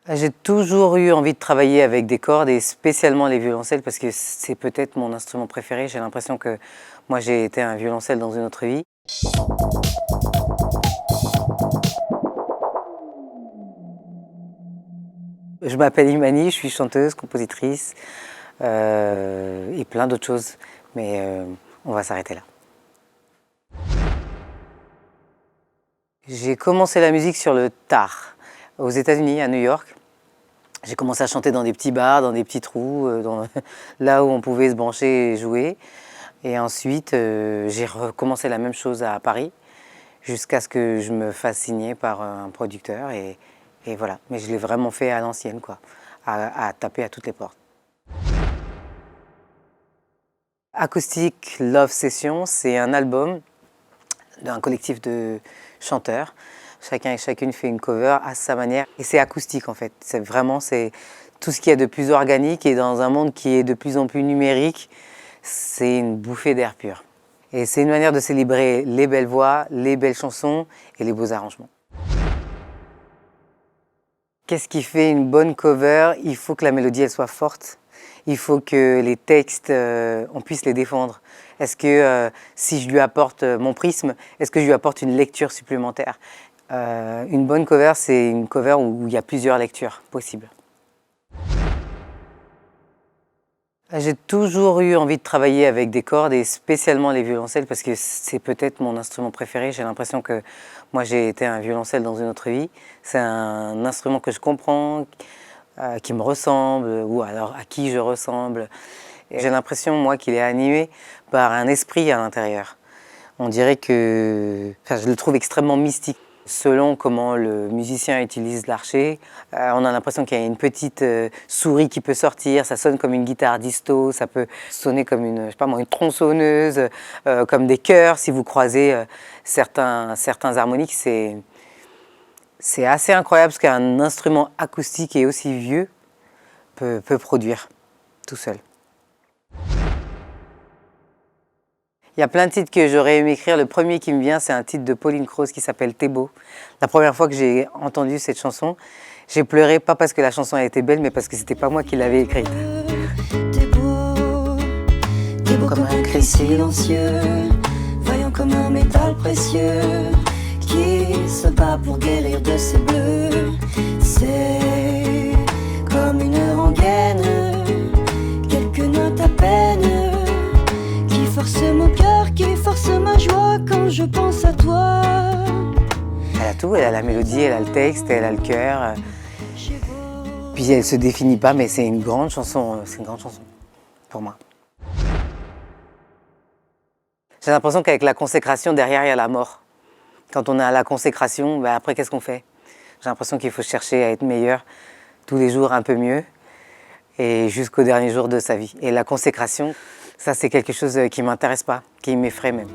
J'ai toujours eu envie de travailler avec des cordes et spécialement les violoncelles parce que c'est peut-être mon instrument préféré. J'ai l'impression que moi j'ai été un violoncelle dans une autre vie. Je m'appelle Imani, je suis chanteuse, compositrice et plein d'autres choses, mais on va s'arrêter là. J'ai commencé la musique sur le tard, aux États-Unis, à New York. J'ai commencé à chanter dans des petits bars, dans des petits trous, là où on pouvait se brancher et jouer. Et ensuite, j'ai recommencé la même chose à Paris, jusqu'à ce que je me fasse signer par un producteur. Et voilà. Mais je l'ai vraiment fait à l'ancienne, quoi, à taper à toutes les portes. Acoustic Love Session, c'est un album d'un collectif de chanteurs. Chacun et chacune fait une cover à sa manière. Et c'est acoustique en fait. C'est tout ce qu'il y a de plus organique et dans un monde qui est de plus en plus numérique, c'est une bouffée d'air pur. Et c'est une manière de célébrer les belles voix, les belles chansons et les beaux arrangements. Qu'est-ce qui fait une bonne cover? Il faut que la mélodie elle soit forte. Il faut que les textes, on puisse les défendre. Est-ce que si je lui apporte mon prisme, est-ce que je lui apporte une lecture supplémentaire? Une bonne cover, c'est une cover où il y a plusieurs lectures possibles. J'ai toujours eu envie de travailler avec des cordes et spécialement les violoncelles parce que c'est peut-être mon instrument préféré. J'ai l'impression que moi j'ai été un violoncelle dans une autre vie. C'est un instrument que je comprends, qui me ressemble ou alors à qui je ressemble. J'ai l'impression moi qu'il est animé par un esprit à l'intérieur. On dirait que, je le trouve extrêmement mystique. Selon comment le musicien utilise l'archet, on a l'impression qu'il y a une petite souris qui peut sortir, ça sonne comme une guitare disto, ça peut sonner comme une, je sais pas moi, une tronçonneuse, comme des chœurs. Si vous croisez certains harmoniques, c'est assez incroyable ce qu'un instrument acoustique et aussi vieux peut produire tout seul. Il y a plein de titres que j'aurais aimé écrire. Le premier qui me vient, c'est un titre de Pauline Croze qui s'appelle T'es beau. La première fois que j'ai entendu cette chanson, j'ai pleuré, pas parce que la chanson a été belle, mais parce que c'était pas moi qui l'avais écrite. T'es beau comme un cri silencieux, vaillant comme un métal précieux, qui se bat pour guérir de ses bleus. C'est comme une rengaine, quelques notes à peine, qui force mon cœur, qui force ma joie quand je pense à toi. Elle a tout, elle a la mélodie, elle a le texte, elle a le cœur. Puis elle se définit pas, mais c'est une grande chanson, pour moi. J'ai l'impression qu'avec la consécration, derrière, il y a la mort. Quand on est à la consécration, après, qu'est-ce qu'on fait? J'ai l'impression qu'il faut chercher à être meilleur, tous les jours un peu mieux, et jusqu'au dernier jour de sa vie. Et la consécration, ça c'est quelque chose qui ne m'intéresse pas, qui m'effraie même.